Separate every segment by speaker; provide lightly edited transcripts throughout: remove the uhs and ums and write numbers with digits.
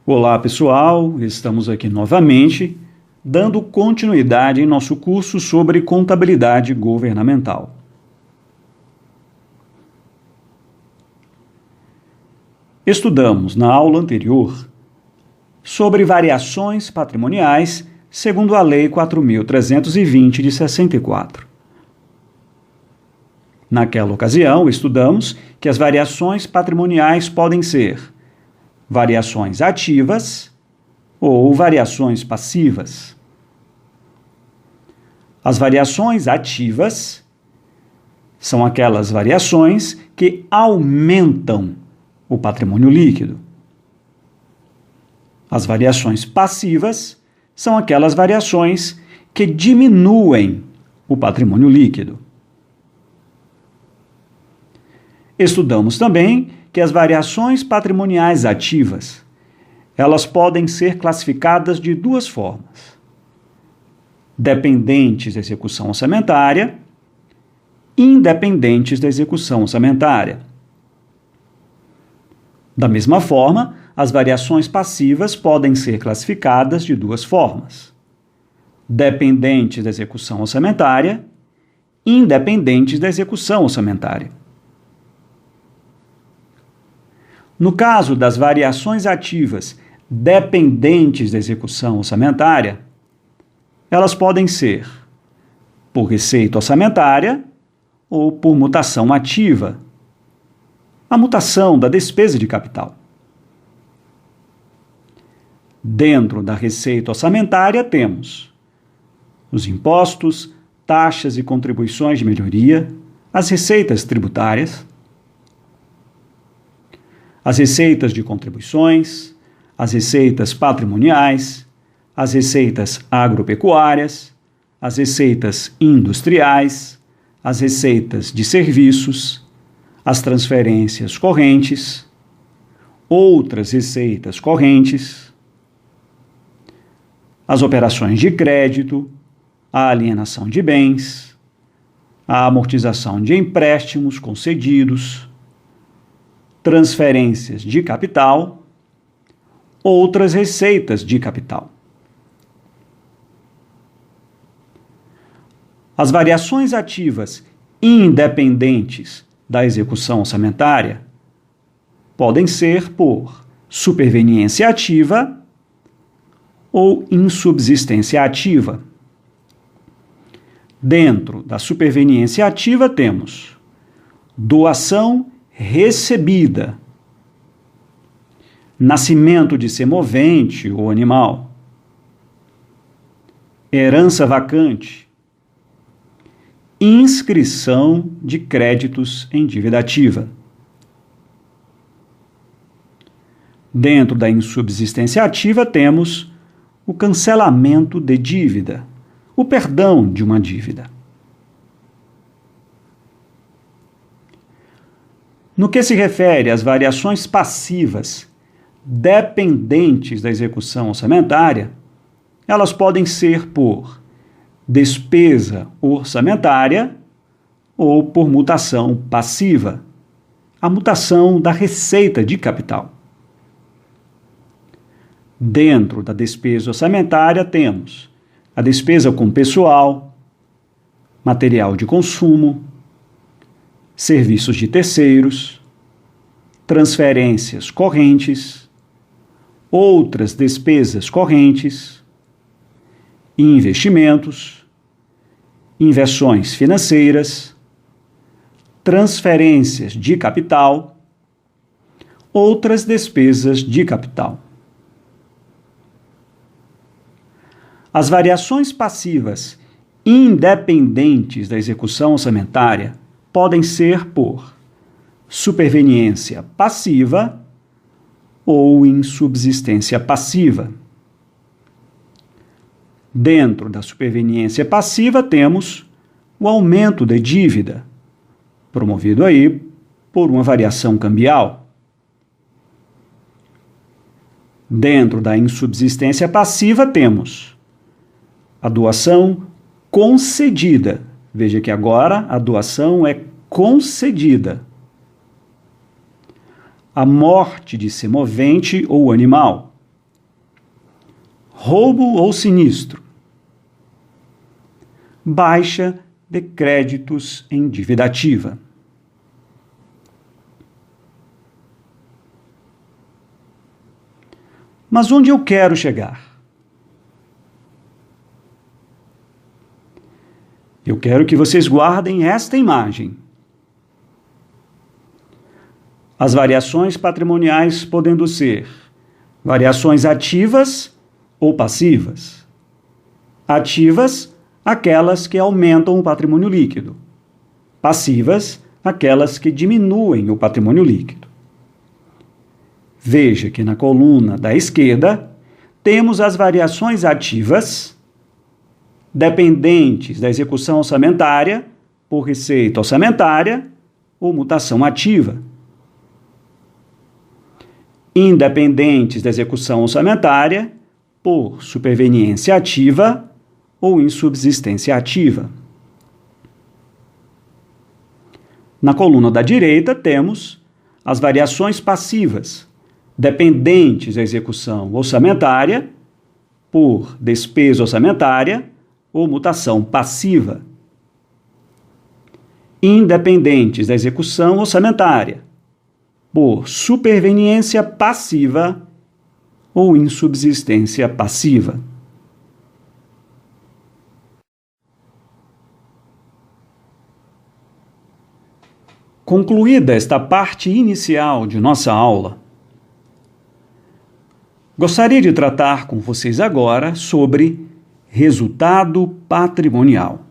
Speaker 1: Olá, pessoal, estamos aqui novamente, dando continuidade em nosso curso sobre contabilidade governamental. Estudamos na aula anterior sobre variações patrimoniais segundo a Lei 4.320 de 64. Naquela ocasião, estudamos que as variações patrimoniais podem ser variações ativas ou variações passivas. As variações ativas são aquelas variações que aumentam o patrimônio líquido. As variações passivas são aquelas variações que diminuem o patrimônio líquido. Estudamos também que as variações patrimoniais ativas, elas podem ser classificadas de duas formas: dependentes da execução orçamentária, independentes da execução orçamentária. Da mesma forma, as variações passivas podem ser classificadas de duas formas: dependentes da execução orçamentária, independentes da execução orçamentária. No caso das variações ativas dependentes da execução orçamentária, elas podem ser por receita orçamentária ou por mutação ativa, a mutação da despesa de capital. Dentro da receita orçamentária temos os impostos, taxas e contribuições de melhoria, as receitas tributárias, as receitas de contribuições, as receitas patrimoniais, as receitas agropecuárias, as receitas industriais, as receitas de serviços, as transferências correntes, outras receitas correntes, as operações de crédito, a alienação de bens, a amortização de empréstimos concedidos, transferências de capital, outras receitas de capital. As variações ativas independentes da execução orçamentária podem ser por superveniência ativa ou insubsistência ativa. Dentro da superveniência ativa temos doação recebida, nascimento de semovente ou animal, herança vacante, inscrição de créditos em dívida ativa. Dentro da insubsistência ativa temos o cancelamento de dívida, o perdão de uma dívida. No que se refere às variações passivas dependentes da execução orçamentária, elas podem ser por despesa orçamentária ou por mutação passiva, a mutação da receita de capital. Dentro da despesa orçamentária temos a despesa com pessoal, material de consumo, serviços de terceiros, transferências correntes, outras despesas correntes, investimentos, inversões financeiras, transferências de capital, outras despesas de capital. As variações passivas independentes da execução orçamentária podem ser por superveniência passiva ou insubsistência passiva. Dentro da superveniência passiva temos o aumento de dívida, promovido aí por uma variação cambial. Dentro da insubsistência passiva temos a doação concedida. Veja que agora a doação é concedida. A morte de semovente ou animal. roubo ou sinistro. Baixa de créditos em dívida ativa. Mas onde eu quero chegar? Eu quero que vocês guardem esta imagem. As variações patrimoniais podendo ser variações ativas ou passivas. Ativas, aquelas que aumentam o patrimônio líquido. Passivas, aquelas que diminuem o patrimônio líquido. Veja que na coluna da esquerda temos as variações ativas, dependentes da execução orçamentária por receita orçamentária ou mutação ativa. Independentes da execução orçamentária por superveniência ativa ou insubsistência ativa. Na coluna da direita temos as variações passivas, dependentes da execução orçamentária por despesa orçamentária ou mutação passiva. Independentes da execução orçamentária por superveniência passiva ou insubsistência passiva. Concluída esta parte inicial de nossa aula, gostaria de tratar com vocês agora sobre resultado patrimonial.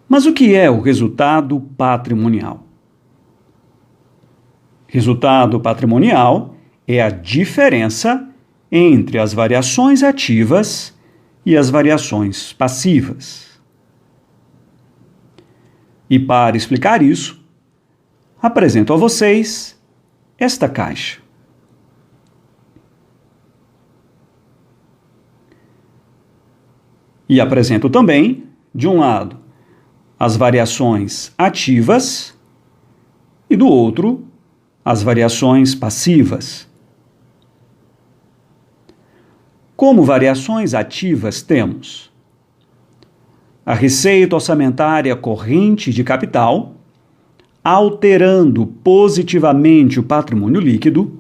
Speaker 1: Mas o que é o resultado patrimonial? Resultado patrimonial é a diferença entre as variações ativas e as variações passivas. E para explicar isso, apresento a vocês esta caixa. E apresento também, de um lado, as variações ativas e do outro, as variações passivas. Como variações ativas temos a receita orçamentária corrente de capital, alterando positivamente o patrimônio líquido,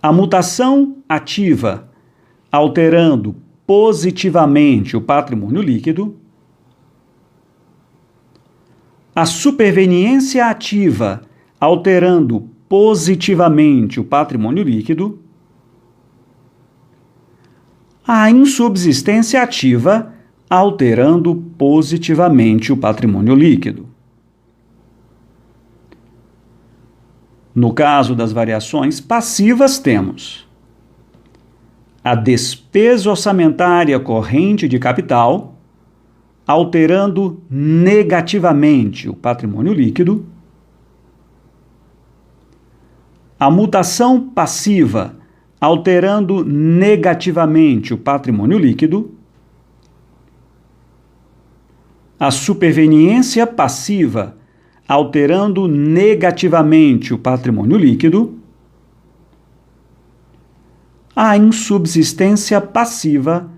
Speaker 1: a mutação ativa, alterando positivamente o patrimônio líquido, a superveniência ativa, alterando positivamente o patrimônio líquido, a insubsistência ativa, alterando positivamente o patrimônio líquido. No caso das variações passivas, temos a despesa orçamentária corrente de capital, alterando negativamente o patrimônio líquido, a mutação passiva, alterando negativamente o patrimônio líquido, a superveniência passiva, alterando negativamente o patrimônio líquido, a insubsistência passiva,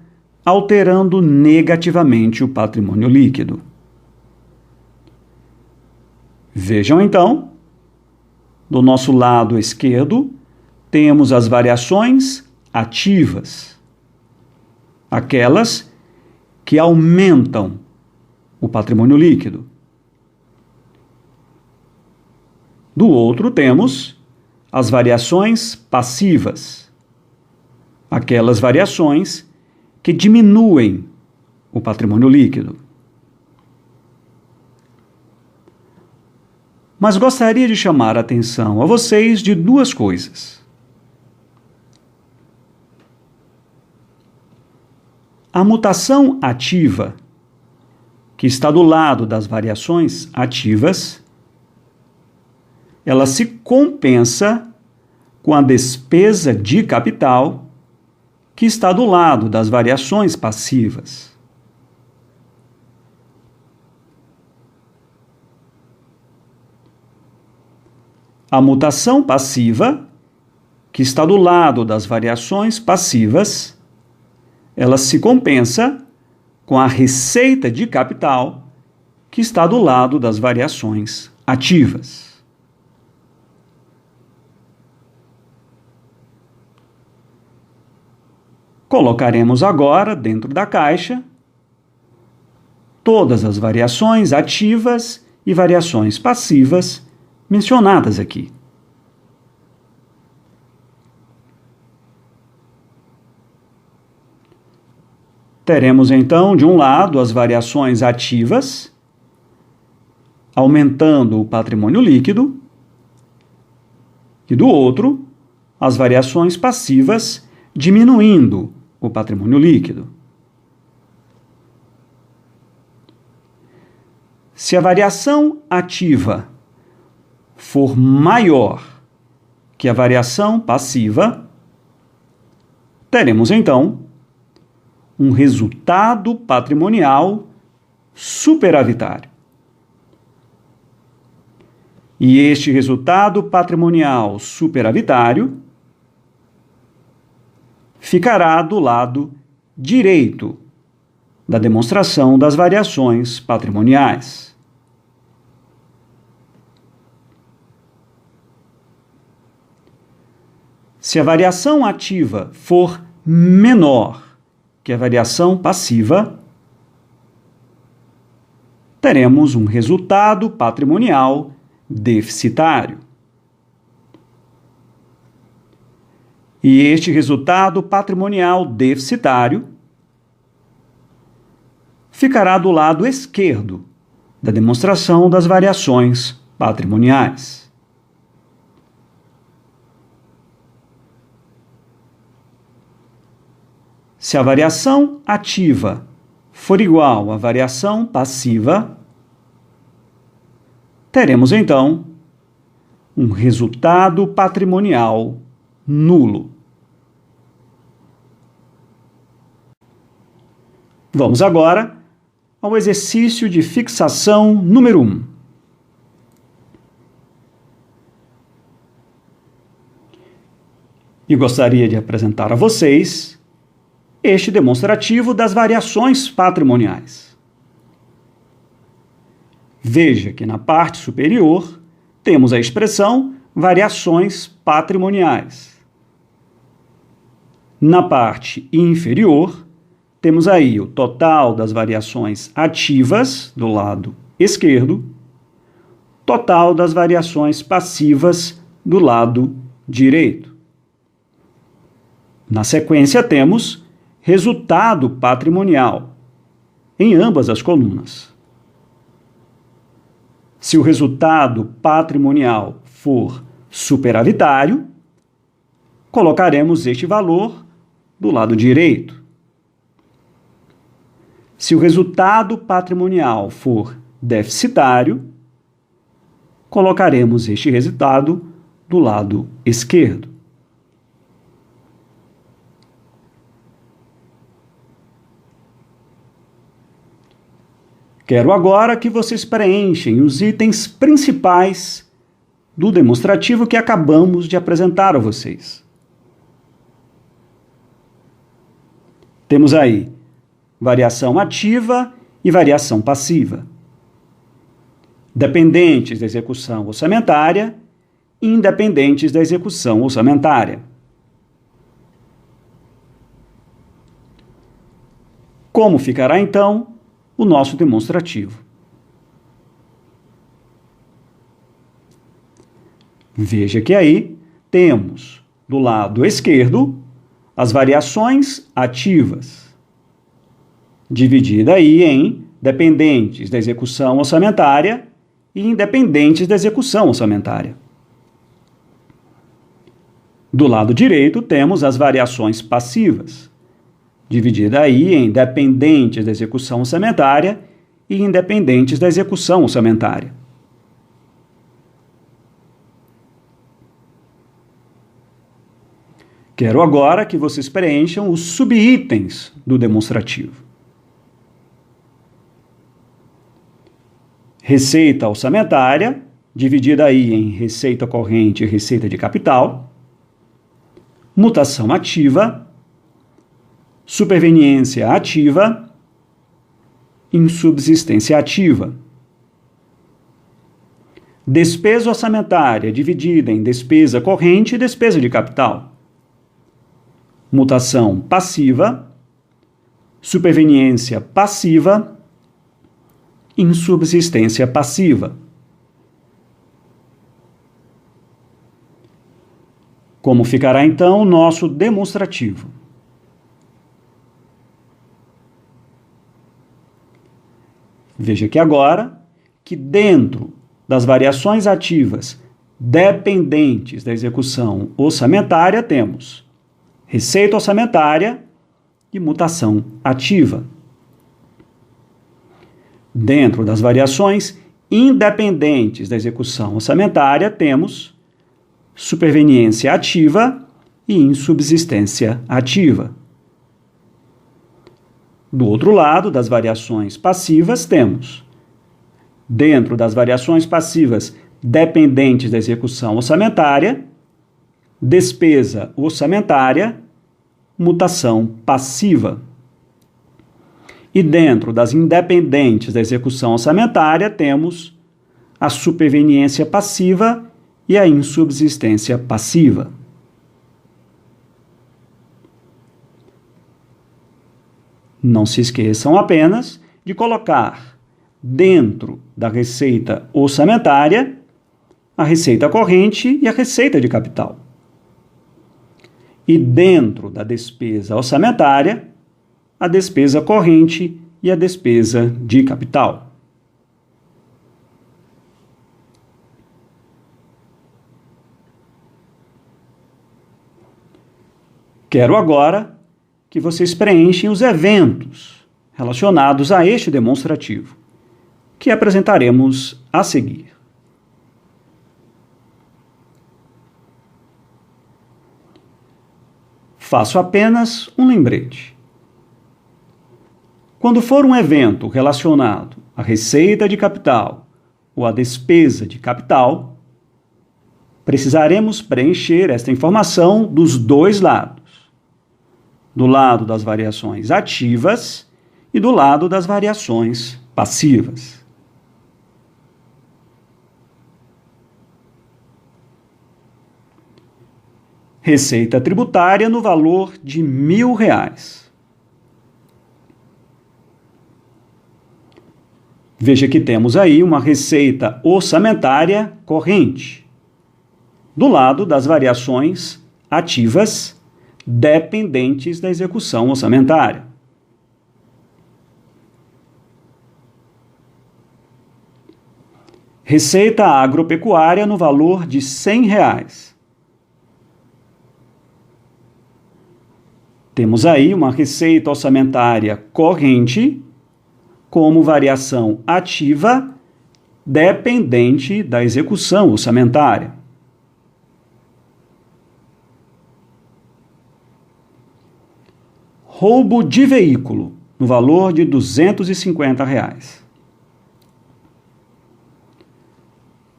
Speaker 1: alterando negativamente o patrimônio líquido. Vejam então, do nosso lado esquerdo, temos as variações ativas, aquelas que aumentam o patrimônio líquido. Do outro, temos as variações passivas, aquelas variações que diminuem o patrimônio líquido. Mas gostaria de chamar a atenção a vocês de duas coisas. A mutação ativa, que está do lado das variações ativas, ela se compensa com a despesa de capital, que está do lado das variações passivas. A mutação passiva, que está do lado das variações passivas, ela se compensa com a receita de capital, que está do lado das variações ativas. Colocaremos agora dentro da caixa todas as variações ativas e variações passivas mencionadas aqui. Teremos então, de um lado, as variações ativas, aumentando o patrimônio líquido, e do outro, as variações passivas, diminuindo o patrimônio líquido. Se a variação ativa for maior que a variação passiva, teremos então um resultado patrimonial superavitário. E este resultado patrimonial superavitário ficará do lado direito da demonstração das variações patrimoniais. Se a variação ativa for menor que a variação passiva, teremos um resultado patrimonial deficitário. E este resultado patrimonial deficitário ficará do lado esquerdo da demonstração das variações patrimoniais. Se a variação ativa for igual à variação passiva, teremos então um resultado patrimonial nulo. Vamos agora ao exercício de fixação número 1. E gostaria de apresentar a vocês este demonstrativo das variações patrimoniais. Veja que na parte superior temos a expressão variações patrimoniais. Na parte inferior, temos aí o total das variações ativas do lado esquerdo, total das variações passivas do lado direito. Na sequência, temos resultado patrimonial em ambas as colunas. Se o resultado patrimonial for superavitário, colocaremos este valor do lado direito. Se o resultado patrimonial for deficitário, colocaremos este resultado do lado esquerdo. Quero agora que vocês preenchem os itens principais do demonstrativo que acabamos de apresentar a vocês. Temos aí variação ativa e variação passiva, dependentes da execução orçamentária e independentes da execução orçamentária. Como ficará, então, o nosso demonstrativo? Veja que aí temos, do lado esquerdo, as variações ativas, dividida aí em dependentes da execução orçamentária e independentes da execução orçamentária. Do lado direito, temos as variações passivas, dividida aí em dependentes da execução orçamentária e independentes da execução orçamentária. Quero agora que vocês preencham os subitens do demonstrativo. Receita orçamentária, dividida aí em receita corrente e receita de capital. mutação ativa, superveniência ativa, insubsistência ativa. Despesa orçamentária dividida em despesa corrente e despesa de capital. Mutação passiva, superveniência passiva, insubsistência passiva. Como ficará então o nosso demonstrativo? Veja que agora, que dentro das variações ativas dependentes da execução orçamentária, temos receita orçamentária e mutação ativa. Dentro das variações independentes da execução orçamentária, temos superveniência ativa e insubsistência ativa. Do outro lado, das variações passivas, temos, dentro das variações passivas dependentes da execução orçamentária, despesa orçamentária, mutação passiva. E dentro das independentes da execução orçamentária, temos a superveniência passiva e a insubsistência passiva. Não se esqueçam apenas de colocar dentro da receita orçamentária a receita corrente e a receita de capital. E dentro da despesa orçamentária, a despesa corrente e a despesa de capital. Quero agora que vocês preenchem os eventos relacionados a este demonstrativo, que apresentaremos a seguir. Faço apenas um lembrete. Quando for um evento relacionado à receita de capital ou à despesa de capital, precisaremos preencher esta informação dos dois lados. Do lado das variações ativas e do lado das variações passivas. Receita tributária no valor de R$1.000. Veja que temos aí uma receita orçamentária corrente, do lado das variações ativas dependentes da execução orçamentária. Receita agropecuária no valor de R$100. Temos aí uma receita orçamentária corrente como variação ativa dependente da execução orçamentária. Roubo de veículo, no valor de R$250.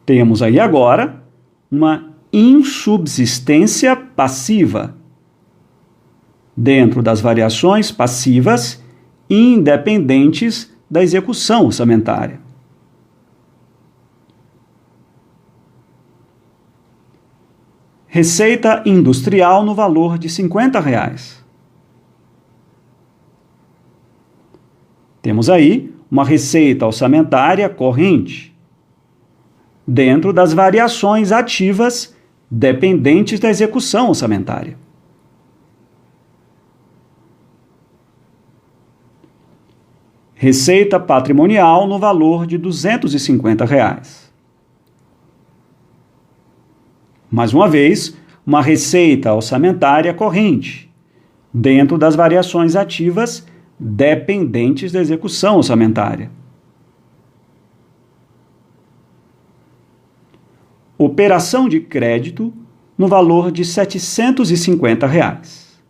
Speaker 1: Temos aí agora uma insubsistência passiva, dentro das variações passivas independentes da execução orçamentária. Receita industrial no valor de R$50. Temos aí uma receita orçamentária corrente, dentro das variações ativas dependentes da execução orçamentária. Receita patrimonial no valor de R$250. Mais uma vez, uma receita orçamentária corrente, dentro das variações ativas dependentes da execução orçamentária. Operação de crédito no valor de R$750.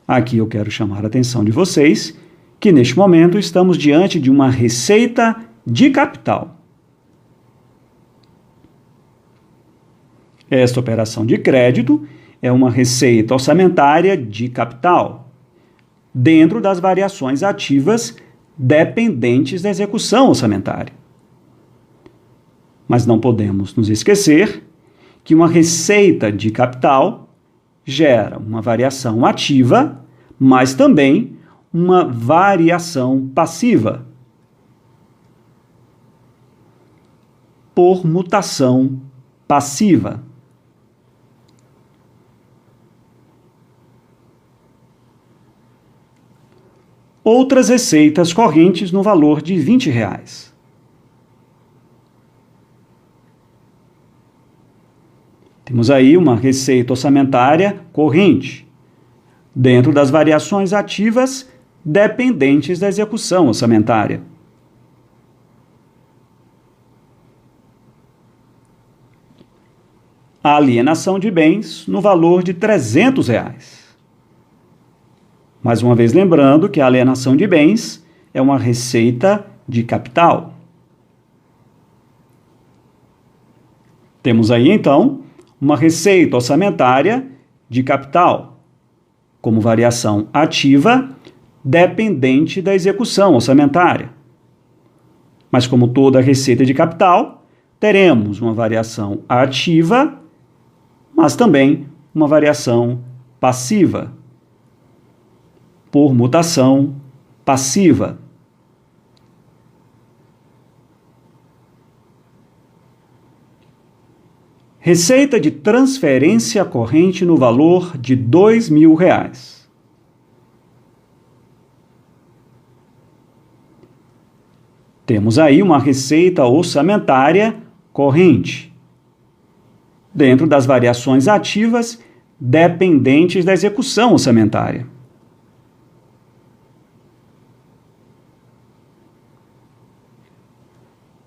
Speaker 1: Aqui eu quero chamar a atenção de vocês que neste momento estamos diante de uma receita de capital. Esta operação de crédito é uma receita orçamentária de capital, dentro das variações ativas dependentes da execução orçamentária. Mas não podemos nos esquecer que uma receita de capital gera uma variação ativa, mas também uma variação passiva, por mutação passiva. Outras receitas correntes no valor de R$20. Temos aí uma receita orçamentária corrente, dentro das variações ativas dependentes da execução orçamentária. A alienação de bens no valor de R$300. Mais uma vez lembrando que a alienação de bens é uma receita de capital. Temos aí, então, uma receita orçamentária de capital, como variação ativa dependente da execução orçamentária. Mas, como toda receita de capital, teremos uma variação ativa, mas também uma variação passiva, por mutação passiva. Receita de transferência corrente no valor de R$2.000. Temos aí uma receita orçamentária corrente, dentro das variações ativas dependentes da execução orçamentária.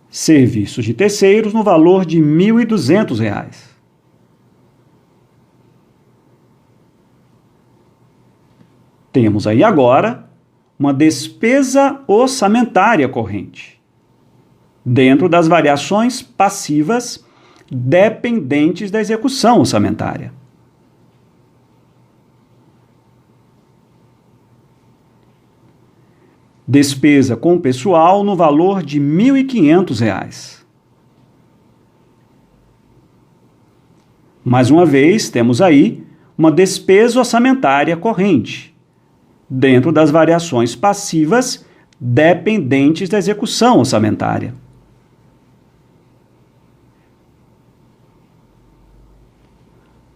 Speaker 1: Serviços de terceiros no valor de R$1.200. Temos aí agora uma despesa orçamentária corrente, dentro das variações passivas dependentes da execução orçamentária. Despesa com pessoal no valor de R$1.500. Mais uma vez, temos aí uma despesa orçamentária corrente, dentro das variações passivas dependentes da execução orçamentária.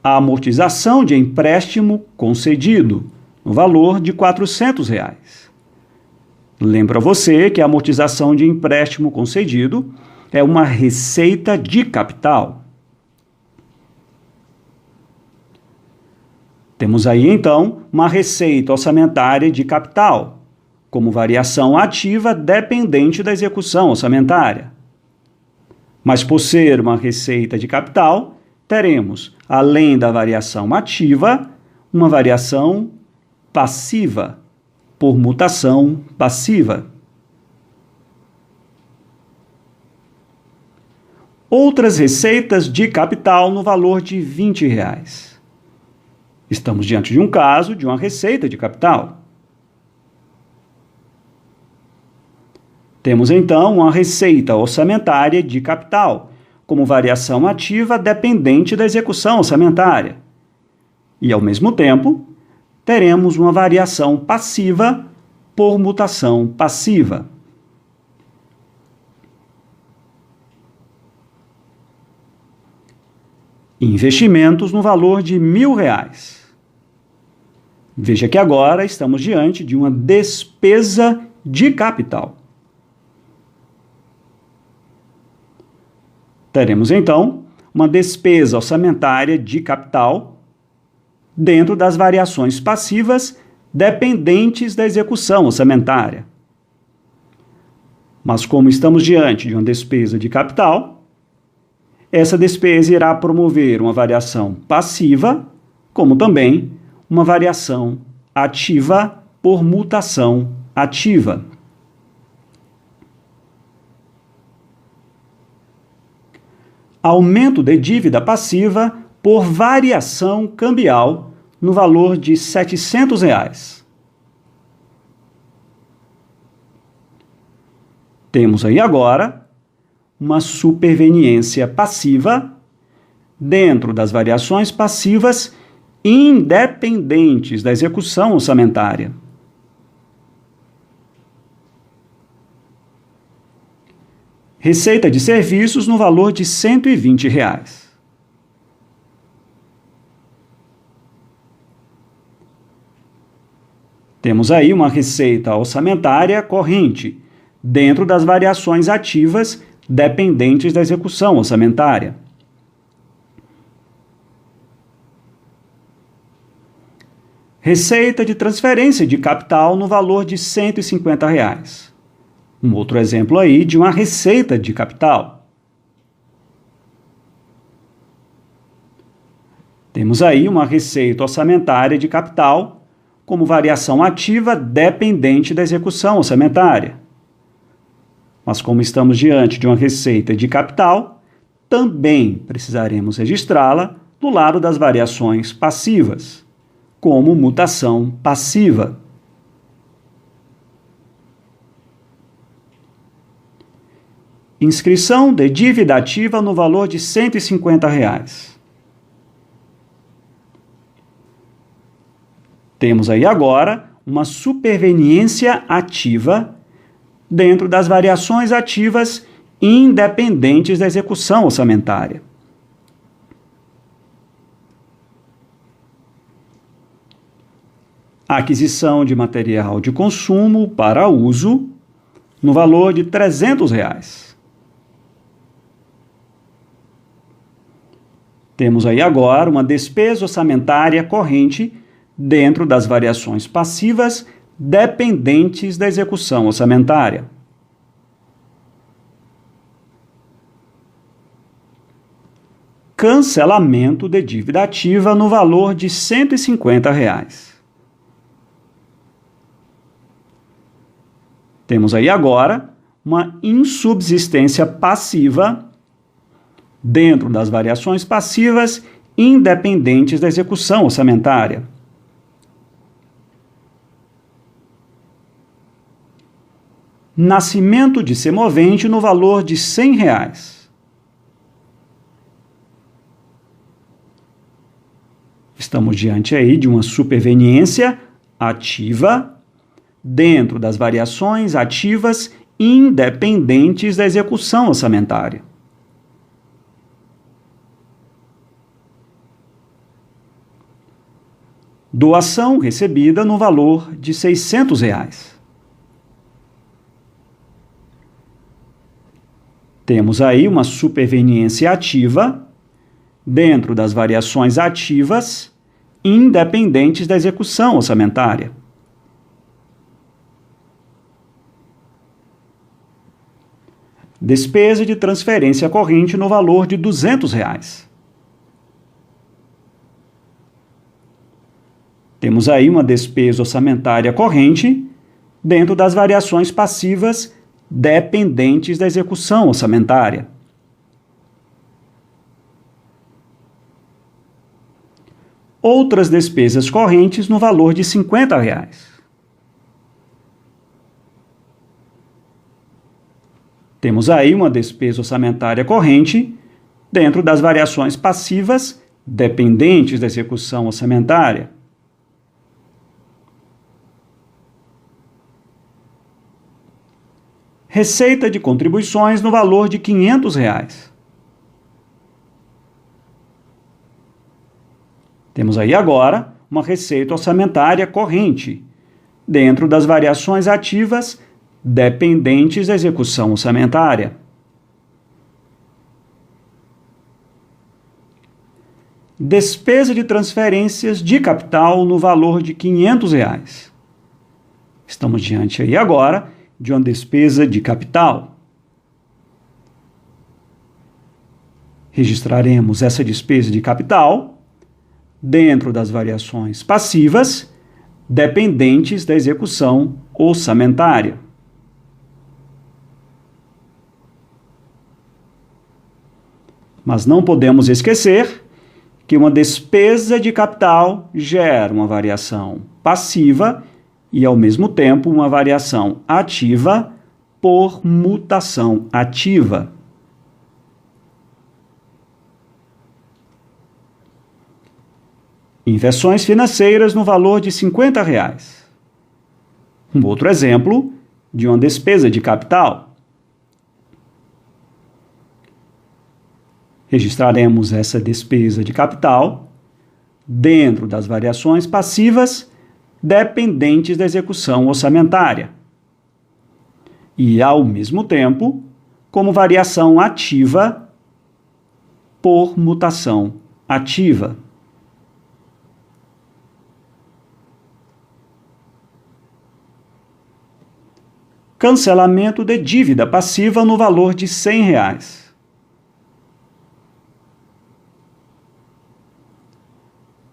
Speaker 1: A amortização de empréstimo concedido, no valor de R$400. Lembro a você que a amortização de empréstimo concedido é uma receita de capital. Temos aí, então, uma receita orçamentária de capital, como variação ativa dependente da execução orçamentária. Mas, por ser uma receita de capital, teremos, além da variação ativa, uma variação passiva, por mutação passiva. Outras receitas de capital no valor de R$20. Estamos diante de um caso de uma receita de capital. Temos então uma receita orçamentária de capital, como variação ativa dependente da execução orçamentária. E, ao mesmo tempo, teremos uma variação passiva por mutação passiva. Investimentos no valor de R$1.000. Veja que agora estamos diante de uma despesa de capital. Teremos, então, uma despesa orçamentária de capital dentro das variações passivas dependentes da execução orçamentária. Mas, como estamos diante de uma despesa de capital, essa despesa irá promover uma variação passiva, como também uma variação ativa por mutação ativa. Aumento de dívida passiva por variação cambial no valor de R$ 700. Temos aí agora uma superveniência passiva dentro das variações passivas independentes da execução orçamentária. Receita de serviços no valor de R$ 120. Temos aí uma receita orçamentária corrente dentro das variações ativas dependentes da execução orçamentária. Receita de transferência de capital no valor de R$ 150. Um outro exemplo aí de uma receita de capital. Temos aí uma receita orçamentária de capital como variação ativa dependente da execução orçamentária. Mas como estamos diante de uma receita de capital, também precisaremos registrá-la do lado das variações passivas, como mutação passiva. Inscrição de dívida ativa no valor de R$ 150. Temos aí agora uma superveniência ativa dentro das variações ativas independentes da execução orçamentária. Aquisição de material de consumo para uso no valor de R$ 300. Temos aí agora uma despesa orçamentária corrente dentro das variações passivas dependentes da execução orçamentária. Cancelamento de dívida ativa no valor de R$ 150. Temos aí agora uma insubsistência passiva dentro das variações passivas independentes da execução orçamentária. Nascimento de semovente no valor de R$ 100. Estamos diante aí de uma superveniência ativa dentro das variações ativas independentes da execução orçamentária. Doação recebida no valor de R$ 600. Temos aí uma superveniência ativa dentro das variações ativas independentes da execução orçamentária. Despesa de transferência corrente no valor de R$ 200. Temos aí uma despesa orçamentária corrente dentro das variações passivas dependentes da execução orçamentária. Outras despesas correntes no valor de R$ 50. Temos aí uma despesa orçamentária corrente dentro das variações passivas dependentes da execução orçamentária. Receita de contribuições no valor de R$ 500. Temos aí agora uma receita orçamentária corrente dentro das variações ativas dependentes da execução orçamentária. Despesa de transferências de capital no valor de R$ 500. Estamos diante aí agora de uma despesa de capital. Registraremos essa despesa de capital dentro das variações passivas dependentes da execução orçamentária. Mas não podemos esquecer que uma despesa de capital gera uma variação passiva e, ao mesmo tempo, uma variação ativa por mutação ativa. Inversões financeiras no valor de R$50. Um outro exemplo de uma despesa de capital. Registraremos essa despesa de capital dentro das variações passivas dependentes da execução orçamentária e, ao mesmo tempo, como variação ativa por mutação ativa. Cancelamento de dívida passiva no valor de R$100.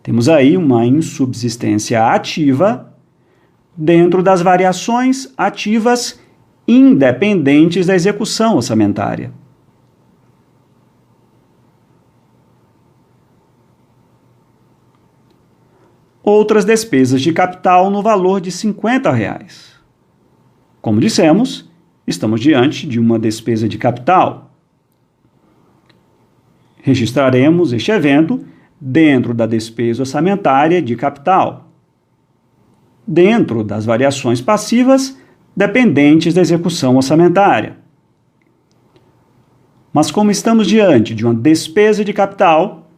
Speaker 1: Temos aí uma insubsistência ativa dentro das variações ativas independentes da execução orçamentária. Outras despesas de capital no valor de R$50. Como dissemos, estamos diante de uma despesa de capital. Registraremos este evento dentro da despesa orçamentária de capital, dentro das variações passivas dependentes da execução orçamentária. Mas como estamos diante de uma despesa de capital,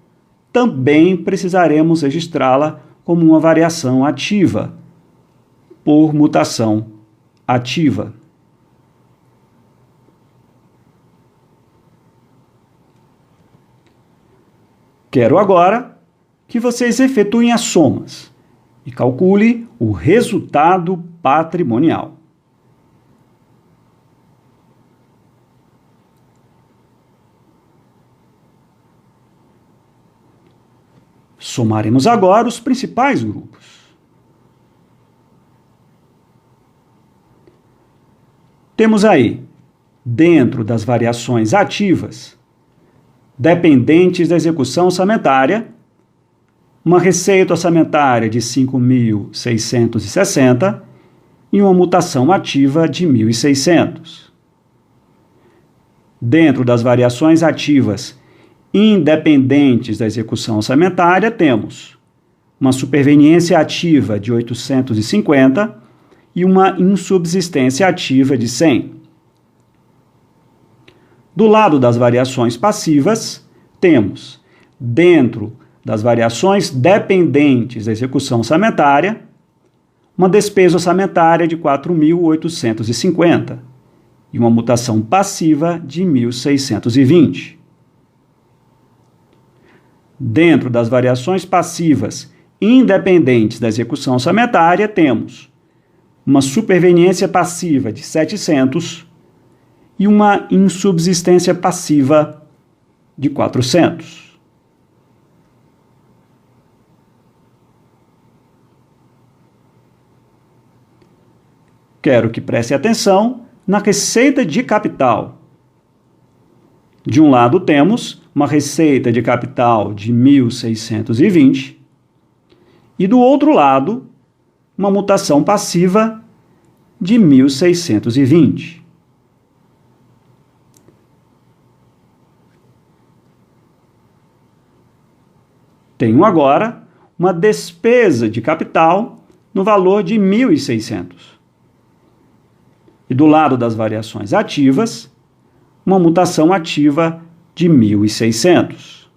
Speaker 1: também precisaremos registrá-la como uma variação ativa, por mutação ativa. Quero agora que vocês efetuem as somas e calcule o resultado patrimonial. Somaremos agora os principais grupos. Temos aí, dentro das variações ativas, dependentes da execução orçamentária, uma receita orçamentária de 5.660 e uma mutação ativa de 1.600. Dentro das variações ativas independentes da execução orçamentária, temos uma superveniência ativa de 850 e uma insubsistência ativa de 100. Do lado das variações passivas, temos, dentro das variações dependentes da execução orçamentária, uma despesa orçamentária de 4.850 e uma mutação passiva de 1.620. Dentro das variações passivas independentes da execução orçamentária, temos uma superveniência passiva de 700 e uma insubsistência passiva de 400. Quero que preste atenção na receita de capital. De um lado temos uma receita de capital de 1.620 e do outro lado uma mutação passiva de 1.620. Tenho agora uma despesa de capital no valor de 1.600. E do lado das variações ativas, uma mutação ativa de 1.600.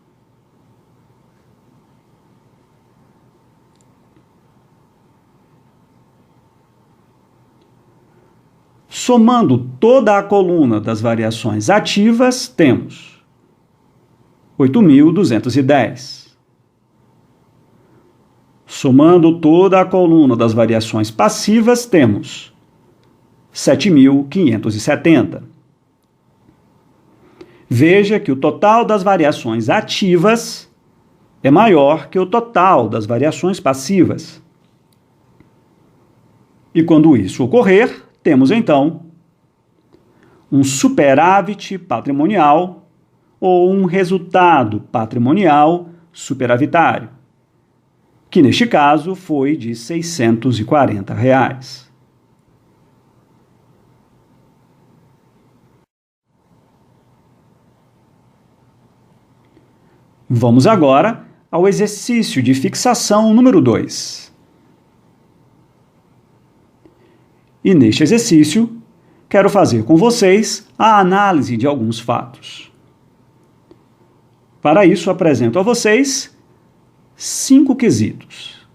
Speaker 1: Somando toda a coluna das variações ativas, temos 8.210. Somando toda a coluna das variações passivas, temos 7.570. Veja que o total das variações ativas é maior que o total das variações passivas. E quando isso ocorrer, temos então um superávit patrimonial ou um resultado patrimonial superavitário, que neste caso foi de R$ 640. Vamos agora ao exercício de fixação número 2. E neste exercício, quero fazer com vocês a análise de alguns fatos. Para isso, apresento a vocês 5 quesitos.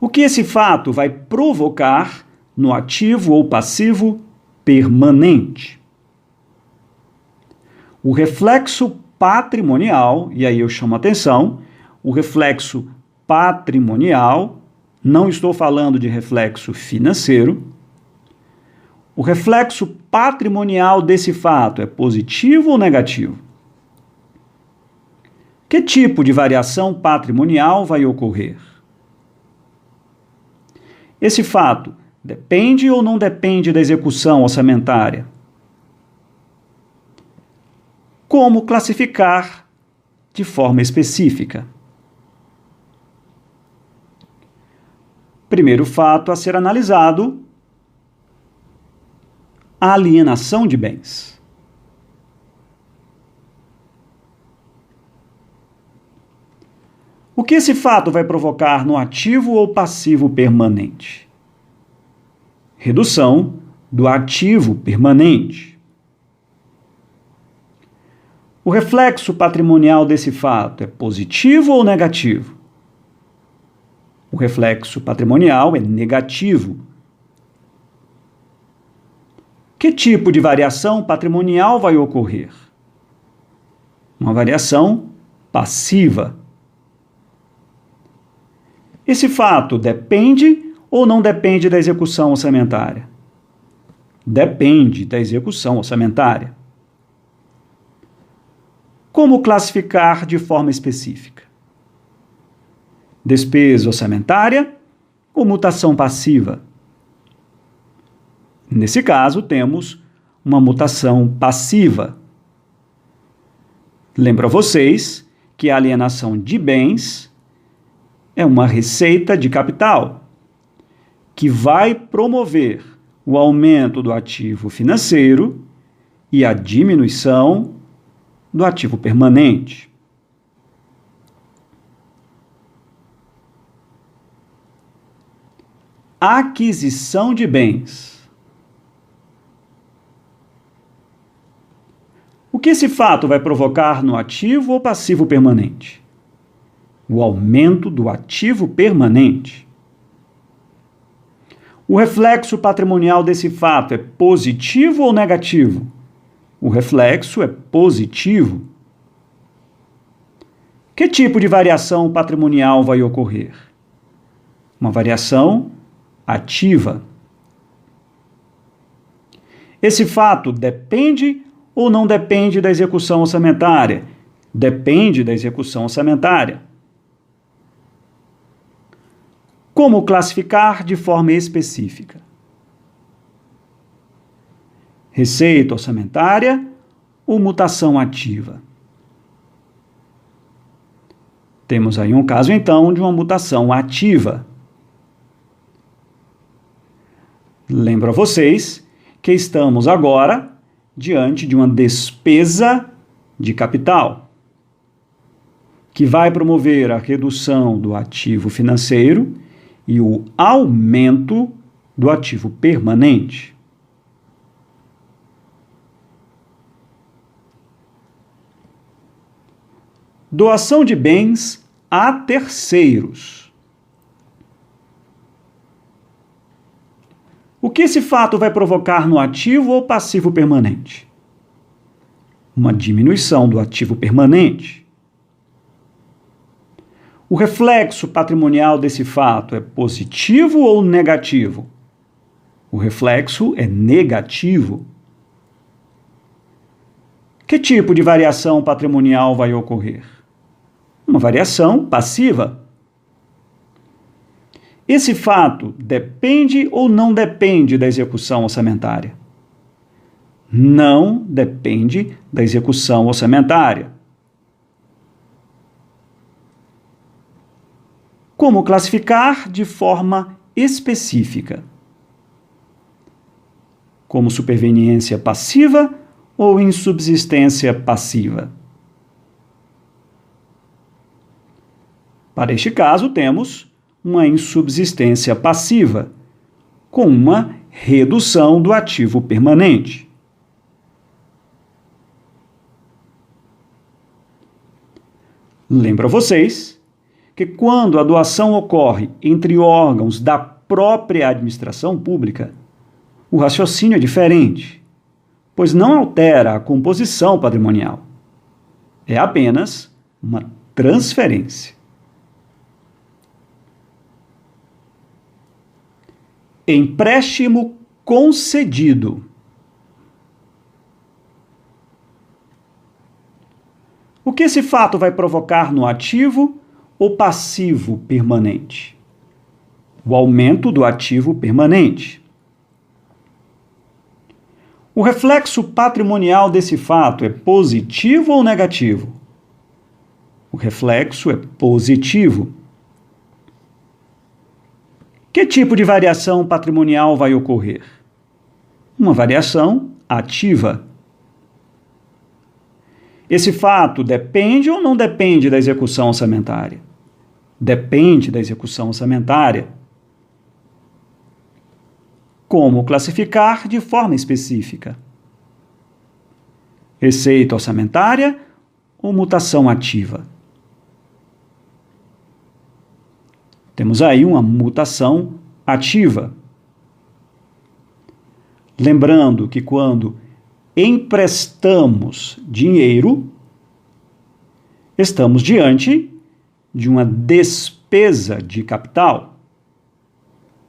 Speaker 1: O que esse fato vai provocar no ativo ou passivo permanente? O reflexo patrimonial, e aí eu chamo a atenção, o reflexo patrimonial, não estou falando de reflexo financeiro. O reflexo patrimonial desse fato é positivo ou negativo? Que tipo de variação patrimonial vai ocorrer? Esse fato depende ou não depende da execução orçamentária? Como classificar de forma específica? Primeiro fato a ser analisado: a alienação de bens. O que esse fato vai provocar no ativo ou passivo permanente? Redução do ativo permanente. O reflexo patrimonial desse fato é positivo ou negativo? O reflexo patrimonial é negativo. Que tipo de variação patrimonial vai ocorrer? Uma variação passiva. Esse fato depende ou não depende da execução orçamentária? Depende da execução orçamentária. Como classificar de forma específica? Despesa orçamentária ou mutação passiva? Nesse caso, temos uma mutação passiva. Lembro a vocês que a alienação de bens é uma receita de capital que vai promover o aumento do ativo financeiro e a diminuição do ativo permanente. Aquisição de bens. O que esse fato vai provocar no ativo ou passivo permanente? O aumento do ativo permanente. O reflexo patrimonial desse fato é positivo ou negativo? O reflexo é positivo. Que tipo de variação patrimonial vai ocorrer? Uma variação ativa. Esse fato depende ou não depende da execução orçamentária? Depende da execução orçamentária. Como classificar de forma específica? Receita orçamentária ou mutação ativa? Temos aí um caso, então, de uma mutação ativa. Lembro a vocês que estamos agora diante de uma despesa de capital, que vai promover a redução do ativo financeiro e o aumento do ativo permanente. Doação de bens a terceiros. O que esse fato vai provocar no ativo ou passivo permanente? Uma diminuição do ativo permanente. O reflexo patrimonial desse fato é positivo ou negativo? O reflexo é negativo. Que tipo de variação patrimonial vai ocorrer? Uma variação passiva. Esse fato depende ou não depende da execução orçamentária? Não depende da execução orçamentária. Como classificar de forma específica? Como superveniência passiva ou insubsistência passiva? Para este caso, temos uma insubsistência passiva, com uma redução do ativo permanente. Lembro a vocês que quando a doação ocorre entre órgãos da própria administração pública, o raciocínio é diferente, pois não altera a composição patrimonial. É apenas uma transferência. Empréstimo concedido. O que esse fato vai provocar no ativo ou passivo permanente? O aumento do ativo permanente. O reflexo patrimonial desse fato é positivo ou negativo? O reflexo é positivo. Que tipo de variação patrimonial vai ocorrer? Uma variação ativa. Esse fato depende ou não depende da execução orçamentária? Depende da execução orçamentária. Como classificar de forma específica? Receita orçamentária ou mutação ativa? Temos aí uma mutação ativa. Lembrando que quando emprestamos dinheiro, estamos diante de uma despesa de capital,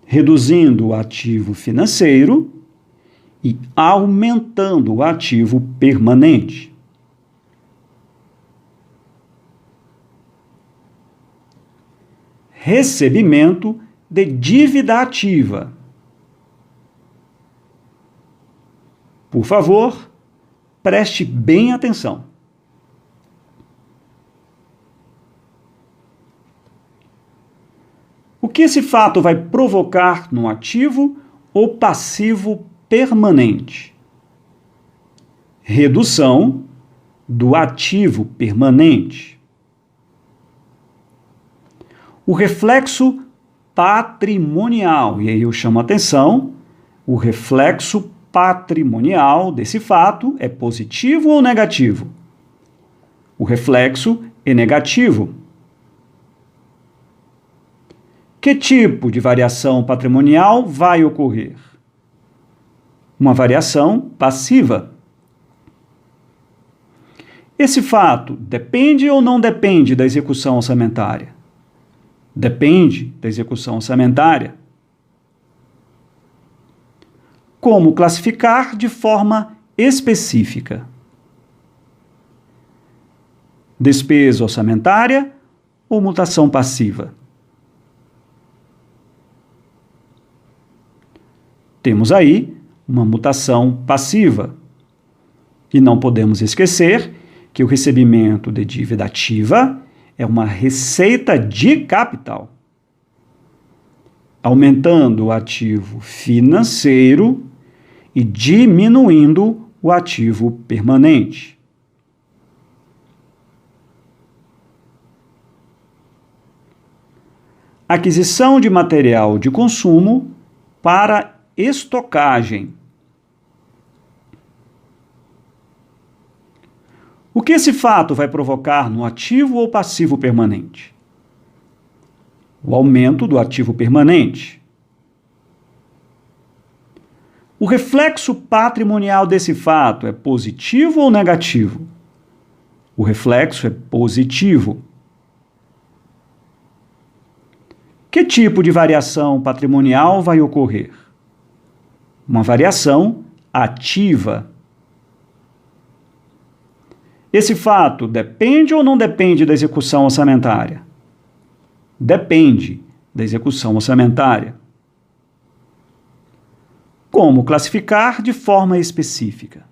Speaker 1: reduzindo o ativo financeiro e aumentando o ativo permanente. Recebimento de dívida ativa. Por favor, preste bem atenção. O que esse fato vai provocar no ativo ou passivo permanente? Redução do ativo permanente. O reflexo patrimonial, e aí eu chamo a atenção, o reflexo patrimonial desse fato é positivo ou negativo? O reflexo é negativo. Que tipo de variação patrimonial vai ocorrer? Uma variação passiva. Esse fato depende ou não depende da execução orçamentária? Depende da execução orçamentária. Como classificar de forma específica? Despesa orçamentária ou mutação passiva? Temos aí uma mutação passiva. E não podemos esquecer que o recebimento de dívida ativa é uma receita de capital, aumentando o ativo financeiro e diminuindo o ativo permanente. Aquisição de material de consumo para estocagem. O que esse fato vai provocar no ativo ou passivo permanente? O aumento do ativo permanente. O reflexo patrimonial desse fato é positivo ou negativo? O reflexo é positivo. Que tipo de variação patrimonial vai ocorrer? Uma variação ativa. Esse fato depende ou não depende da execução orçamentária? Depende da execução orçamentária. Como classificar de forma específica?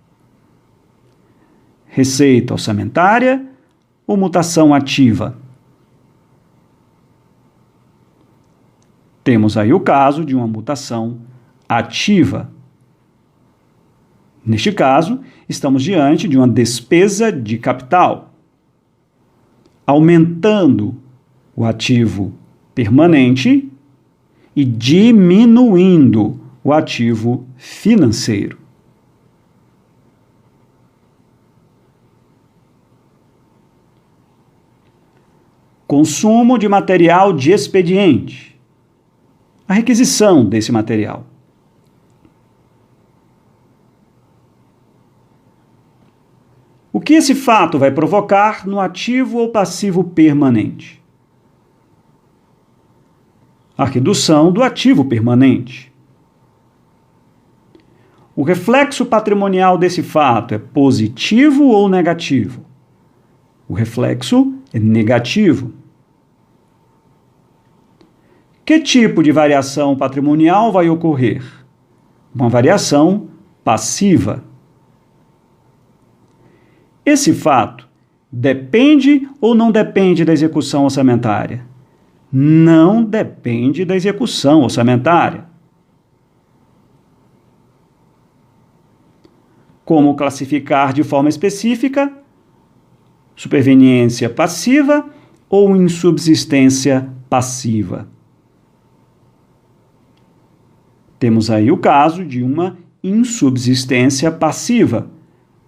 Speaker 1: Receita orçamentária ou mutação ativa? Temos aí o caso de uma mutação ativa. Neste caso, estamos diante de uma despesa de capital, aumentando o ativo permanente e diminuindo o ativo financeiro. Consumo de material de expediente. A requisição desse material. O que esse fato vai provocar no ativo ou passivo permanente? A redução do ativo permanente. O reflexo patrimonial desse fato é positivo ou negativo? O reflexo é negativo. Que tipo de variação patrimonial vai ocorrer? Uma variação passiva. Esse fato depende ou não depende da execução orçamentária? Não depende da execução orçamentária. Como classificar de forma específica? Superveniência passiva ou insubsistência passiva? Temos aí o caso de uma insubsistência passiva,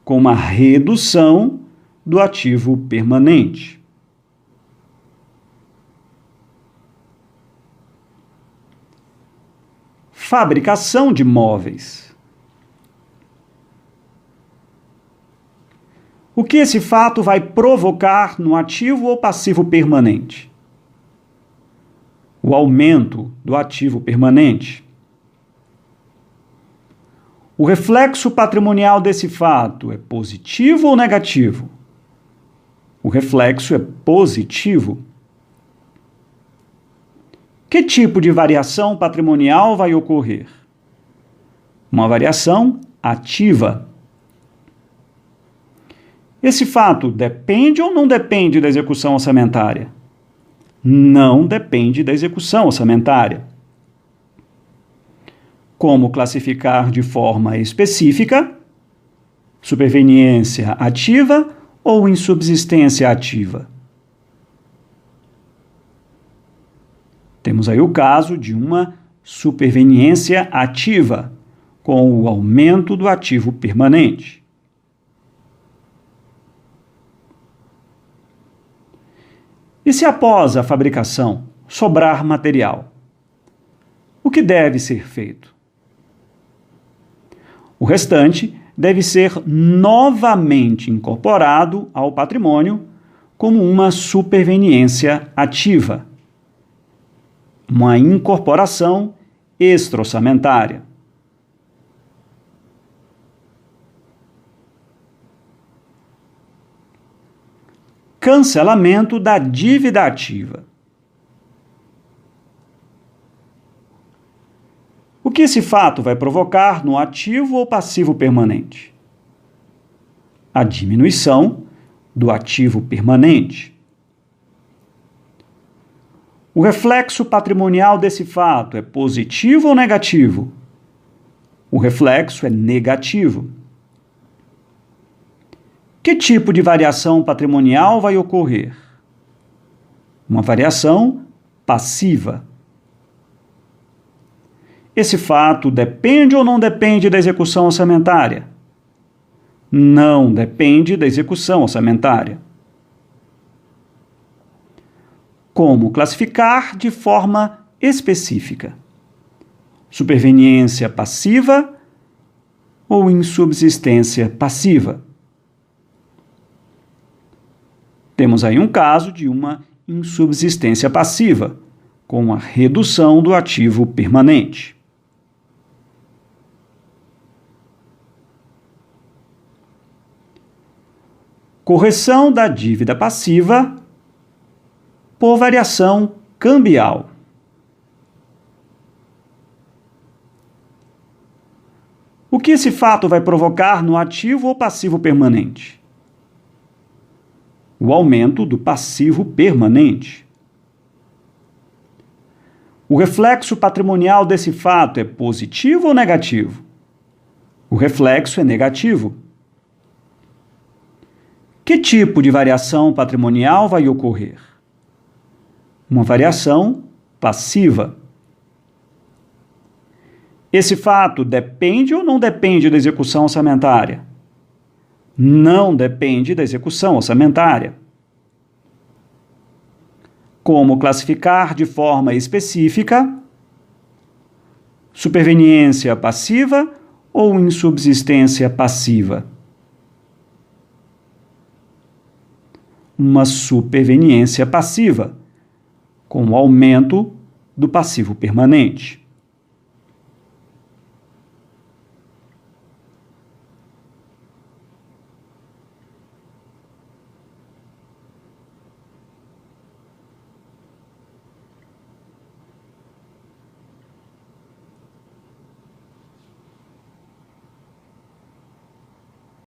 Speaker 1: com uma redução do ativo permanente. Fabricação de móveis. O que esse fato vai provocar no ativo ou passivo permanente? O aumento do ativo permanente. O reflexo patrimonial desse fato é positivo ou negativo? O reflexo é positivo. Que tipo de variação patrimonial vai ocorrer? Uma variação ativa. Esse fato depende ou não depende da execução orçamentária? Não depende da execução orçamentária. Como classificar de forma específica? Superveniência ativa ou insubsistência ativa? Temos aí o caso de uma superveniência ativa, com o aumento do ativo permanente. E se após a fabricação sobrar material? O que deve ser feito? O restante deve ser novamente incorporado ao patrimônio como uma superveniência ativa, uma incorporação extra-orçamentária. Cancelamento da dívida ativa. O que esse fato vai provocar no ativo ou passivo permanente? A diminuição do ativo permanente. O reflexo patrimonial desse fato é positivo ou negativo? O reflexo é negativo. Que tipo de variação patrimonial vai ocorrer? Uma variação passiva. Esse fato depende ou não depende da execução orçamentária? Não depende da execução orçamentária. Como classificar de forma específica? Superveniência passiva ou insubsistência passiva? Temos aí um caso de uma insubsistência passiva, com a redução do ativo permanente. Correção da dívida passiva por variação cambial. O que esse fato vai provocar no ativo ou passivo permanente? O aumento do passivo permanente. O reflexo patrimonial desse fato é positivo ou negativo? O reflexo é negativo. Que tipo de variação patrimonial vai ocorrer? Uma variação passiva. Esse fato depende ou não depende da execução orçamentária? Não depende da execução orçamentária. Como classificar de forma específica superveniência passiva ou insubsistência passiva? Uma superveniência passiva, com o aumento do passivo permanente.